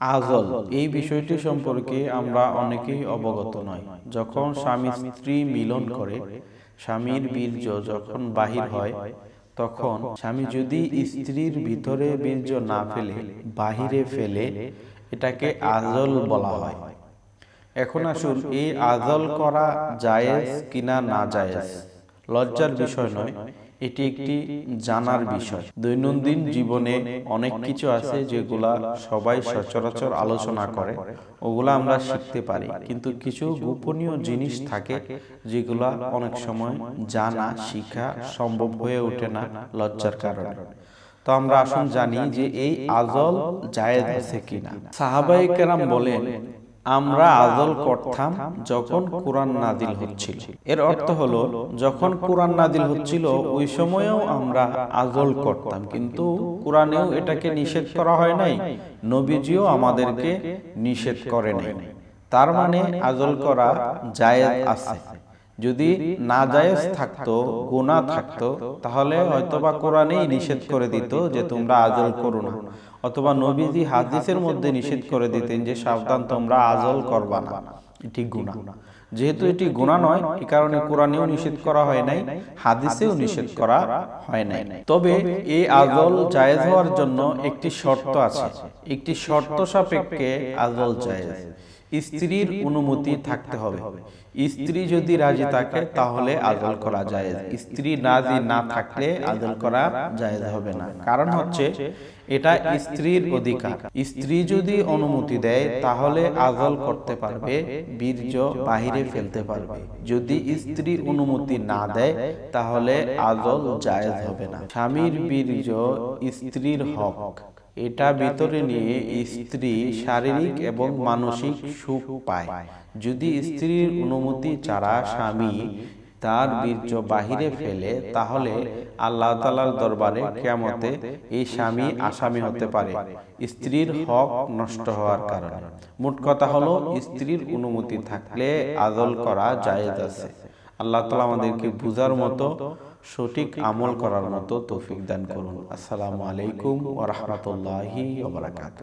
আজল এই বিষয়টি সম্পর্কে আমরা অনেকেই অবগত নয়। যখন স্বামী স্ত্রী মিলন করে, স্বামীর বীর্য যখন বাহির হয়, তখন স্বামী যদি স্ত্রীর ভিতরে বীর্য না ফেলে বাহিরে ফেলে, এটাকে আজল বলা হয়। এখন আসুন, এই আজল করা জায়েজ কিনা না জায়েজ লজ্জার বিষয় নয়, এটি একটি জানার বিষয়। দৈনন্দিন জীবনে অনেক কিছু আছে যেগুলা সবাই সচরাচর আলোচনা করে, ওগুলা আমরা শিখতে পারি, কিন্তু কিছু গোপনীয় জিনিস থাকে যেগুলা অনেক সময় জানা শিখা সম্ভব হয়ে ওঠে না লজ্জার কারণে। তো আমরা আসুন জানি যে এই আজল জায়েজ আছে কিনা। সাহাবায়ে কেরাম বলেন, আমরা আজল করতাম যখন কোরআন নাজিল হচ্ছিল। এর অর্থ হলো, যখন কোরআন নাজিল হচ্ছিল ওই সময়েও আমরা আজল করতাম, কিন্তু কোরআনেও এটাকে নিষেধ করা হয় নাই, নবীজিও আমাদেরকে নিষেধ করে নাই। তার মানে আজল করা জায়েজ আছে। যদি না জায়েজ থাকতো, গুনাহ থাকতো, তাহলে হয়তোবা কোরআনেই নিষেধ করে দিত যে তোমরা আজল করো না, অথবা নবীজি হাদিসের মধ্যে নিষেধ করে দিতেন যে সাবধান, তোমরা আজল করবা না, এটি গুনাহ। যেহেতু এটি গুনাহ নয়, এই কারণে কোরআনেও নিষেধ করা হয় নাই, হাদিসেও নিষেধ করা হয় নাই। তবে এই আজল জায়েজ হওয়ার জন্য একটি শর্ত আছে। একটি শর্ত সাপেক্ষে আজল জায়েজ। স্ত্রীর অনুমতি থাকতে হবে। স্ত্রী যদি রাজি থাকে তাহলে আজল করা জায়েজ। স্ত্রী রাজি না থাকলে আজল করা জায়েজ হবে না। কারণ হচ্ছে, এটা স্ত্রীর অধিকার। স্ত্রী যদি অনুমতি দেয় তাহলে আজল করতে পারবে, বীর্য বাহিরে ফেলতে পারবে। যদি স্ত্রী অনুমতি না দেয় তাহলে আজল জায়েজ হবে না। স্বামীর বীর্য স্ত্রীর হক, এটা ভিতরে নিয়ে স্ত্রী শারীরিক এবং মানসিক সুখ পায়। যদি স্ত্রীর অনুমতি ছাড়া স্বামী তার বীর্য বাহিরে ফেলে, তাহলে আল্লাহ তাআলার দরবারে কিয়ামতে এই স্বামী আসামি হতে পারে স্ত্রীর হক নষ্ট হওয়ার কারণে। মোট কথা হলো, স্ত্রীর অনুমতি থাকলে আজল করা জায়েজ আছে। আল্লাহ তাআলা আমাদেরকে বুঝার মতো, সঠিক আমল করার মতো তৌফিক দান করুন। আসসালামু আলাইকুম ওয়া রাহমাতুল্লাহি ওয়া বারাকাতুহু।